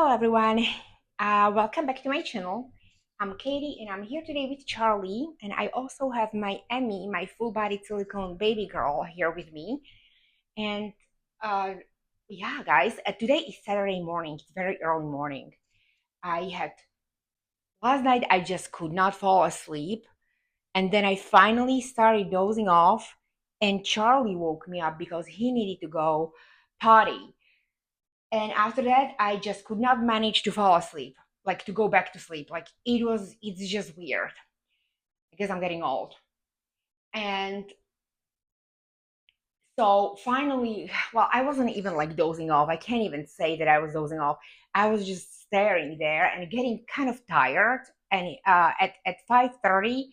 Hello everyone, welcome back to my channel. I'm Katie and I'm here today with Charlie, and I also have my Emmy, my full body silicone baby girl, here with me. And uh, yeah, guys, today is Saturday morning. It's very early morning. I had Last night I just could not fall asleep, and then I finally started dozing off, and Charlie woke me up because he needed to go potty. And after that I just could not manage to fall asleep, like to go back to sleep. Like it's just weird because I'm getting old. And so finally, well, I wasn't even like dozing off. I can't even say that I was dozing off. I was just staring there and getting kind of tired. And at 5:30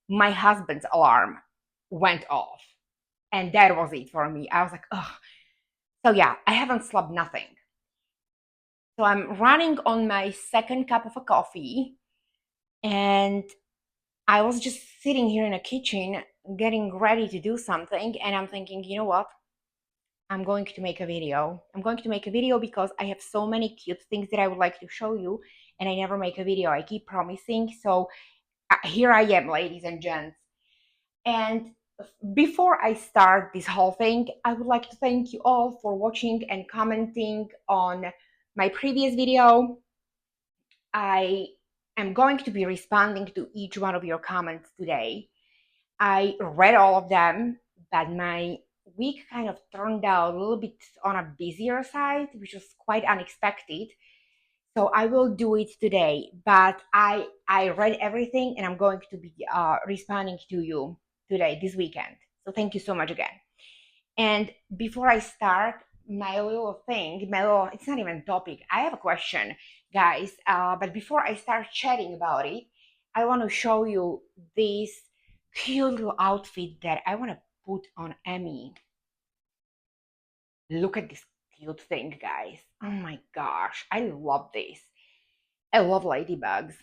my husband's alarm went off, and that was it for me. I was like, oh. So yeah, I haven't slept nothing. So I'm running on my second cup of a coffee, and I was just sitting here in a kitchen getting ready to do something, and I'm thinking, you know what? I'm going to make a video. I'm going to make a video because I have so many cute things that I would like to show you, and I never make a video. I keep promising. So here I am, ladies and gents. And before I start this whole thing, I would like to thank you all for watching and commenting on my previous video. I am going to be responding to each one of your comments today. I read all of them, but my week kind of turned out a little bit on a busier side, which was quite unexpected. So I will do it today, but I read everything and I'm going to be responding to you today, this weekend. So thank you so much again. And before I start my little thing, it's not even a topic. I have a question, guys. But before I start chatting about it, I want to show you this cute little outfit that I want to put on Emmy. Look at this cute thing, guys. Oh my gosh, I love this. I love ladybugs.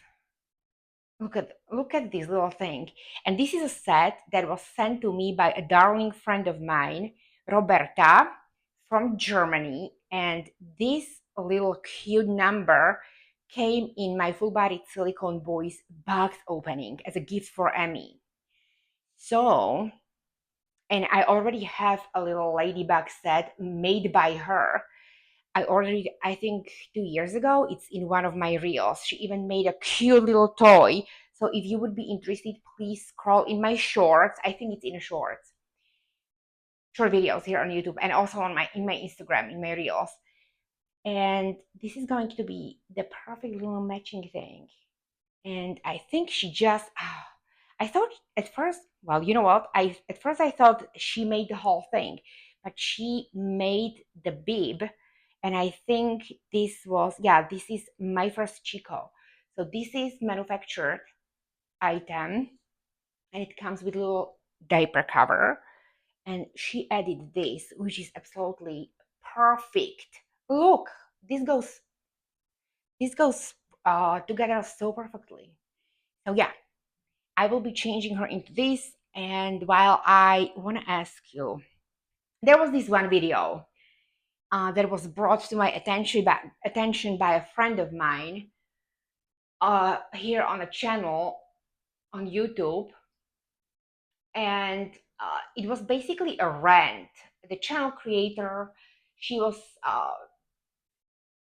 Look at this little thing. And this is a set that was sent to me by a darling friend of mine, Roberta, from Germany. And this little cute number came in my full body silicone boys box opening as a gift for Emmy. So, and I already have a little ladybug set made by her. I ordered it, I think, 2 years ago. It's in one of my reels. She even made a cute little toy. So if you would be interested, please scroll in my shorts. I think it's in shorts, short videos here on YouTube, and also on in my Instagram, in my reels. And this is going to be the perfect little matching thing. And I think she just, I thought at first, well, you know what? At first I thought she made the whole thing, but she made the bib. And I think this was, yeah, this is my first Chico. So this is manufactured item, and it comes with a little diaper cover. And she added this, which is absolutely perfect. Look, this goes together so perfectly. So yeah, I will be changing her into this. And while I want to ask you, there was this one video that was brought to my attention by a friend of mine here on a channel on YouTube. And it was basically a rant. The channel creator, she was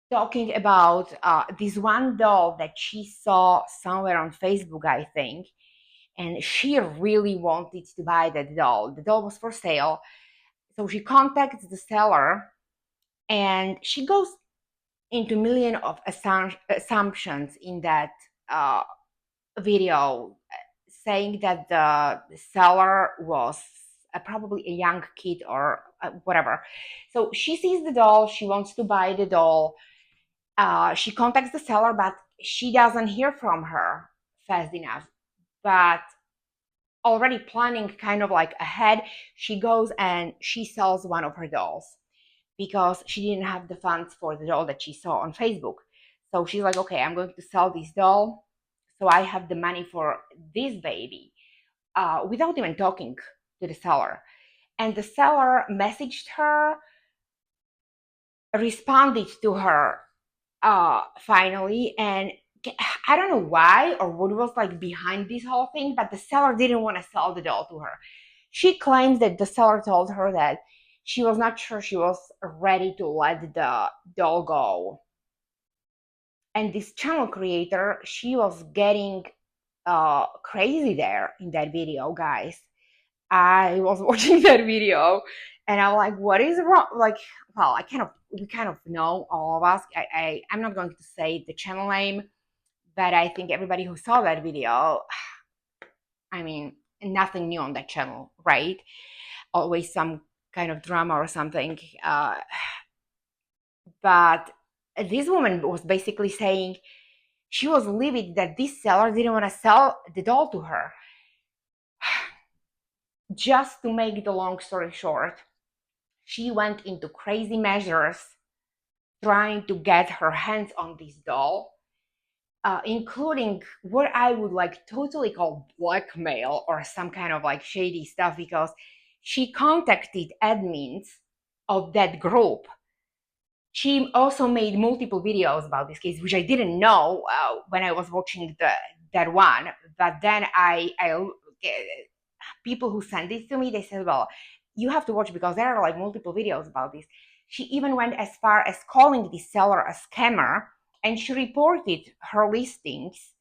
talking about this one doll that she saw somewhere on Facebook, I think. And she really wanted to buy that doll. The doll was for sale. So she contacts the seller, and she goes into million of assumptions in that uh, video, saying that the seller was probably a young kid or whatever. So she sees the doll. She wants to buy the doll. She contacts the seller, but she doesn't hear from her fast enough. But already planning kind of like ahead, she goes and she sells one of her dolls because she didn't have the funds for the doll that she saw on Facebook. So she's like, okay, I'm going to sell this doll so I have the money for this baby, without even talking to the seller. And the seller messaged her, responded to her finally. And I don't know why or what was like behind this whole thing, but the seller didn't want to sell the doll to her. She claims that the seller told her that she was not sure she was ready to let the doll go. And this channel creator, she was getting crazy there in that video, guys. I was watching that video and I'm like, what is wrong? Like, well, we kind of know, all of us. I'm not going to say the channel name, but I think everybody who saw that video, I mean, nothing new on that channel, right? Always some kind of drama or something. But this woman was basically saying she was livid that this seller didn't want to sell the doll to her. Just to make the long story short, she went into crazy measures trying to get her hands on this doll, including what I would like totally call blackmail or some kind of like shady stuff, because she contacted admins of that group. She also made multiple videos about this case, which I didn't know when I was watching that one. But then people who sent this to me, they said, well, you have to watch because there are like multiple videos about this. She even went as far as calling the seller a scammer, and she reported her listings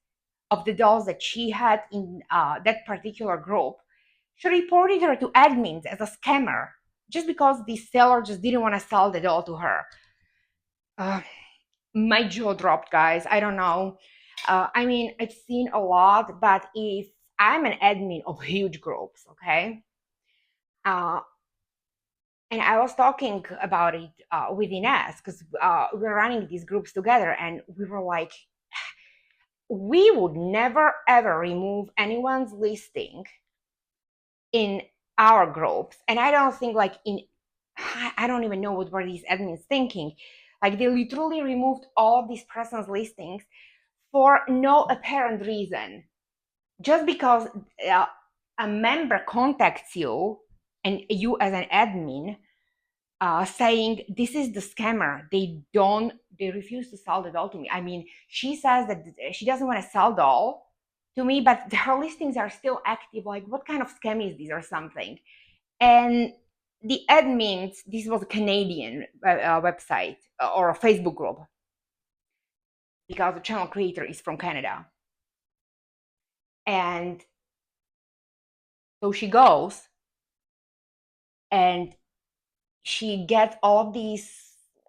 of the dolls that she had in that particular group. She reported her to admins as a scammer just because the seller just didn't want to sell the doll to her. Uh, my jaw dropped, guys. I don't know. I mean, I've seen a lot, but if I'm an admin of huge groups, okay, uh, and I was talking about it with Ines because we're running these groups together, and we were like, we would never ever remove anyone's listing in our groups, and I don't think like I don't even know what were these admins thinking. Like they literally removed all of these person's listings for no apparent reason, just because a member contacts you and you as an admin saying this is the scammer. They refuse to sell the doll to me. I mean, she says that she doesn't want to sell doll to me, but her listings are still active. Like, what kind of scam is this or something? And the admins, this was a Canadian website or a Facebook group, because the channel creator is from Canada. And so she goes and she gets all these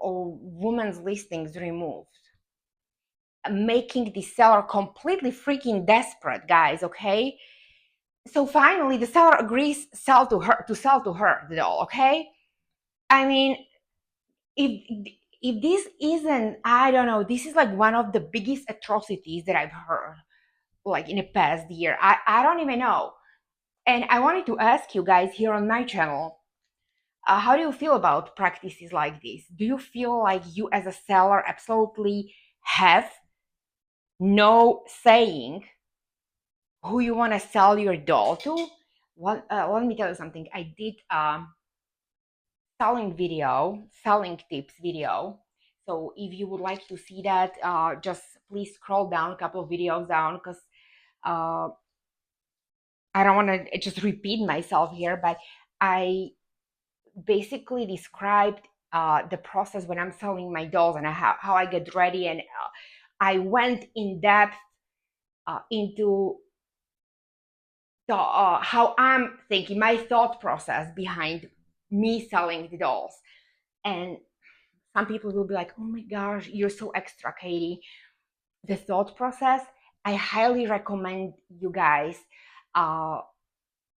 women's listings removed, making the seller completely freaking desperate, guys. Okay, so finally the seller agrees to sell to her the doll. Okay, I mean, if if this isn't, I don't know, this is like one of the biggest atrocities that I've heard like in the past year. I don't even know. And I wanted to ask you guys here on my channel, how do you feel about practices like this? Do you feel like you as a seller absolutely have no saying who you want to sell your doll to? Well, let me tell you something. I did selling tips video. So if you would like to see that, just please scroll down a couple of videos down, because uh, I don't want to just repeat myself here, but I basically described the process when I'm selling my dolls and how I get ready. And I went in depth into how I'm thinking, my thought process behind me selling the dolls. And some people will be like, oh my gosh, you're so extra, Katie. The thought process, I highly recommend you guys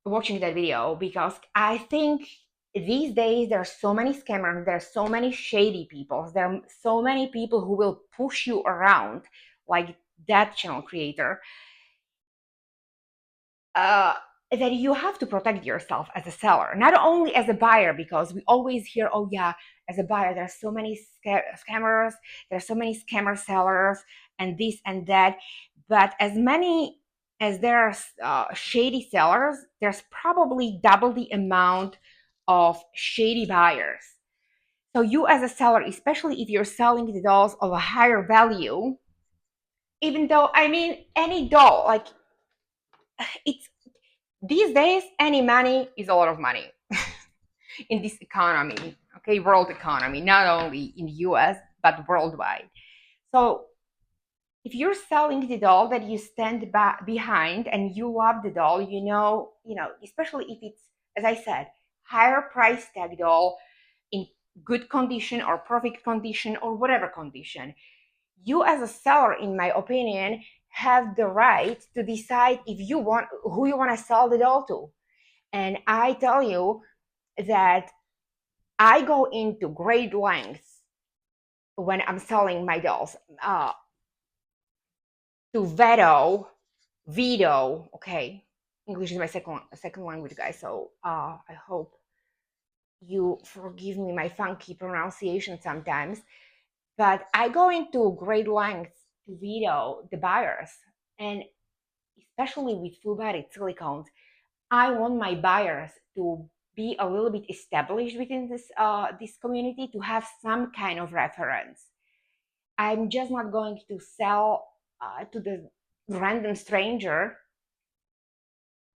watching that video, because I think these days there are so many scammers, there are so many shady people, there are so many people who will push you around, like that channel creator, that you have to protect yourself as a seller, not only as a buyer, because we always hear, oh yeah, as a buyer, there's so many scammers, there's so many scammer sellers, and this and that. But as many as there are shady sellers, there's probably double the amount of shady buyers. So you as a seller, especially if you're selling the dolls of a higher value, even though, I mean, any doll, like, it's these days, any money is a lot of money in this economy, okay, world economy, not only in the US, but worldwide. So if you're selling the doll that you stand behind and you love the doll, especially if it's, as I said, higher price tag doll in good condition or perfect condition or whatever condition, you as a seller, in my opinion, have the right to decide if you want who you want to sell the doll to. And I tell you that I go into great lengths when I'm selling my dolls, to veto. Okay, English is my second language, guys. So I hope you forgive me my funky pronunciation sometimes. But I go into great lengths to veto the buyers, and especially with full body silicones, I want my buyers to be a little bit established within this community, to have some kind of reference. I'm just not going to sell to the random stranger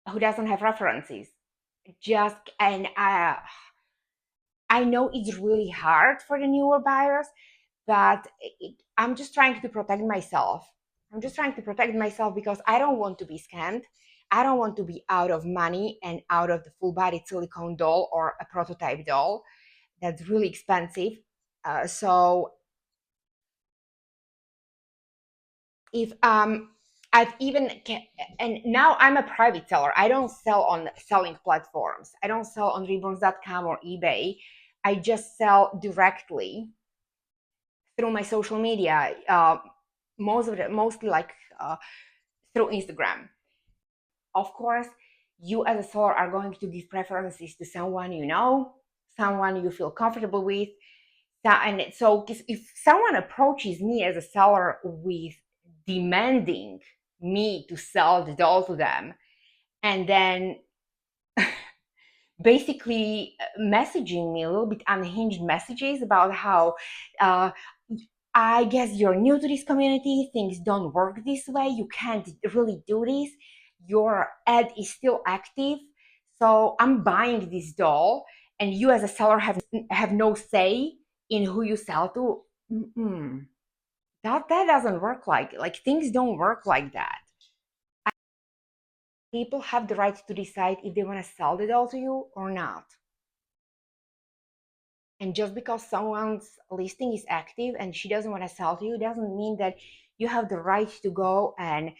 who doesn't have references. Just and I know it's really hard for the newer buyers, but I'm just trying to protect myself. I'm just trying to protect myself because I don't want to be scammed. I don't want to be out of money and out of the full body silicone doll or a prototype doll that's really expensive. So if I've even and now I'm a private seller. I don't sell on selling platforms. I don't sell on Reborns.com or eBay. I just sell directly through my social media. Mostly like through Instagram. Of course, you as a seller are going to give preferences to someone you know, someone you feel comfortable with. And so if someone approaches me as a seller with demanding me to sell the doll to them, and then basically messaging me a little bit unhinged messages about how uh, I guess you're new to this community, things don't work this way, you can't really do this, your ad is still active, so I'm buying this doll, and you as a seller have no say in who you sell to. Mm-mm. That doesn't work like things don't work like that. People have the right to decide if they want to sell the doll to you or not. And just because someone's listing is active and she doesn't want to sell to you doesn't mean that you have the right to go and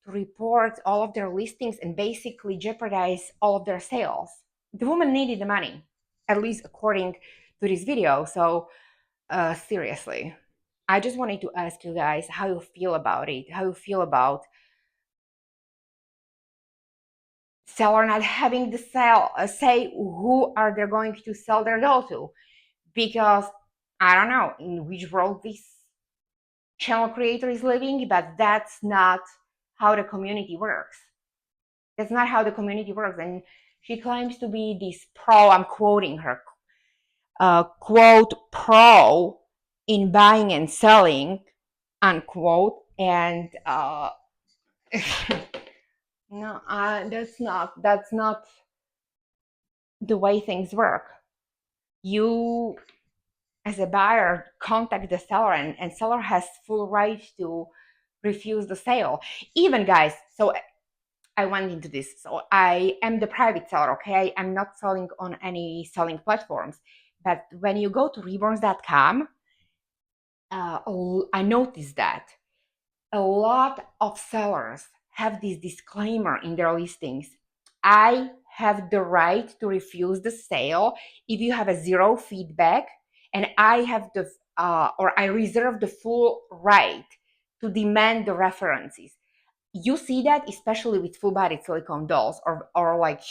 to report all of their listings and basically jeopardize all of their sales. The woman needed the money, at least according to this video. So seriously, I just wanted to ask you guys how you feel about it, how you feel about seller not having the say who are they going to sell their doll to, because I don't know in which world this channel creator is living, but that's not how the community works. That's not how the community works. And she claims to be this pro, I'm quoting her, quote, pro in buying and selling, unquote. And no, that's not the way things work. You as a buyer contact the seller, and seller has full right to refuse the sale. Even guys, so I went into this. So I am the private seller, okay? I'm not selling on any selling platforms. But when you go to reborns.com, I noticed that a lot of sellers have this disclaimer in their listings. I have the right to refuse the sale if you have a zero feedback, and I have or I reserve the full right to demand the references. You see that especially with full body silicone dolls, or like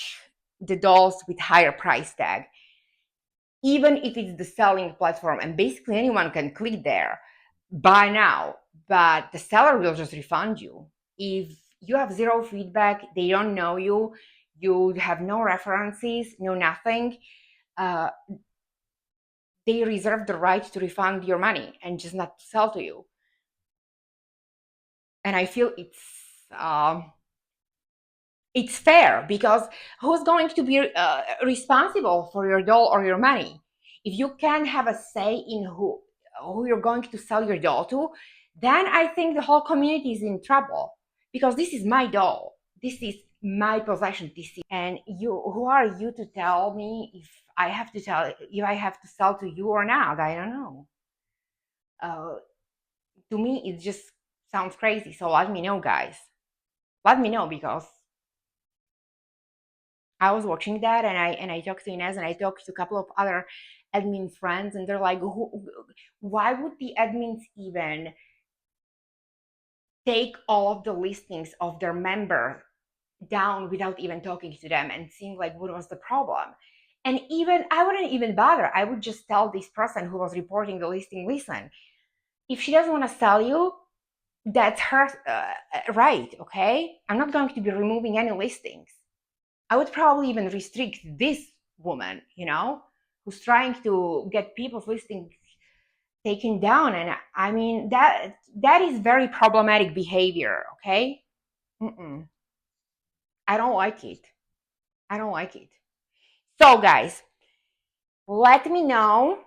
the dolls with higher price tag. Even if it's the selling platform and basically anyone can click there, buy now, but the seller will just refund you. If you have zero feedback, they don't know you, you have no references, no nothing, uh, they reserve the right to refund your money and just not sell to you. And I feel it's fair, because who's going to be responsible for your doll or your money? If you can't have a say in who you're going to sell your doll to, then I think the whole community is in trouble, because this is my doll, this is my possession, this is, and you, who are you to tell me if I have to sell to you or not? I don't know. uh, to me it just sounds crazy. So let me know, guys, let me know, because I was watching that, and I talked to Inez, and I talked to a couple of other admin friends, and they're like, why would the admins even take all of the listings of their member down without even talking to them and seeing like what was the problem? And even I wouldn't even bother. I would just tell this person who was reporting the listing, listen, if she doesn't want to sell you, that's her right, okay? I'm not going to be removing any listings. I would probably even restrict this woman, who's trying to get people's listings taken down. And I mean, that is very problematic behavior, okay? Mm-mm. I don't like it. I don't like it. So, guys, let me know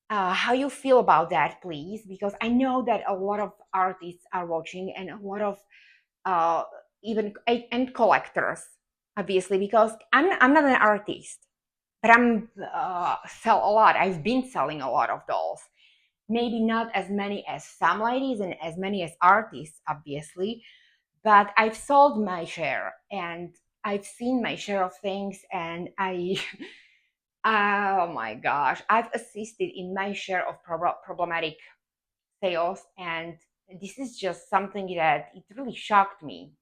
how you feel about that, please, because I know that a lot of artists are watching, and a lot of uh, even and collectors, obviously, because I'm not an artist, but I'm sell a lot. I've been selling a lot of dolls. Maybe not as many as some ladies and as many as artists, obviously, but I've sold my share, and I've seen my share of things, and I oh my gosh, I've assisted in my share of problematic sales, and this is just something that it really shocked me.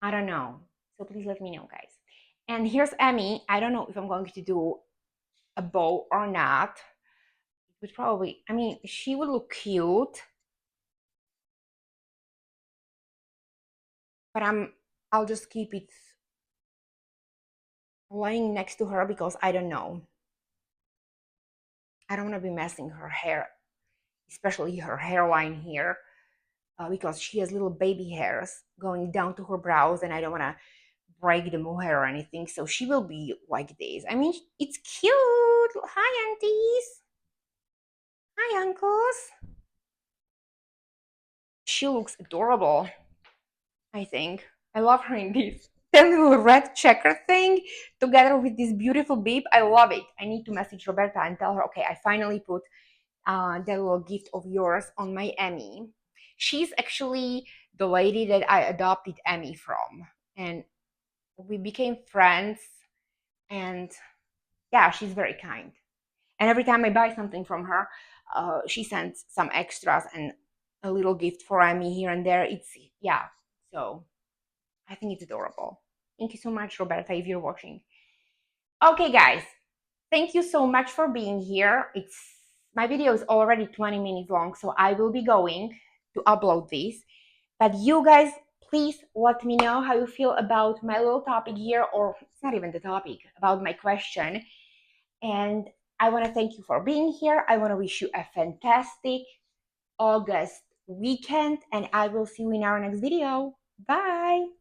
I don't know. So please let me know, guys. And here's Emmy. I don't know if I'm going to do a bow or not. It would probably, I mean, she would look cute, but I'll just keep it laying next to her, because I don't know. I don't want to be messing her hair, especially her hairline here, because she has little baby hairs going down to her brows, and I don't want to break the mohair or anything. So she will be like this. I mean, it's cute. Hi, aunties. Hi, uncles. She looks adorable, I think. I love her in this. That little red checker thing together with this beautiful bib. I love it. I need to message Roberta and tell her, okay, I finally put that little gift of yours on my Emmy. She's actually the lady that I adopted Emmy from. And we became friends. And yeah, she's very kind. And every time I buy something from her, she sends some extras and a little gift for Emmy here and there. It's, yeah. So I think it's adorable. Thank you so much, Roberta, if you're watching. Okay, guys, thank you so much for being here. My video is already 20 minutes long, so I will be going to upload this. But you guys, please let me know how you feel about my little topic here, or it's not even the topic, about my question. And I want to thank you for being here. I want to wish you a fantastic August weekend, and I will see you in our next video. Bye.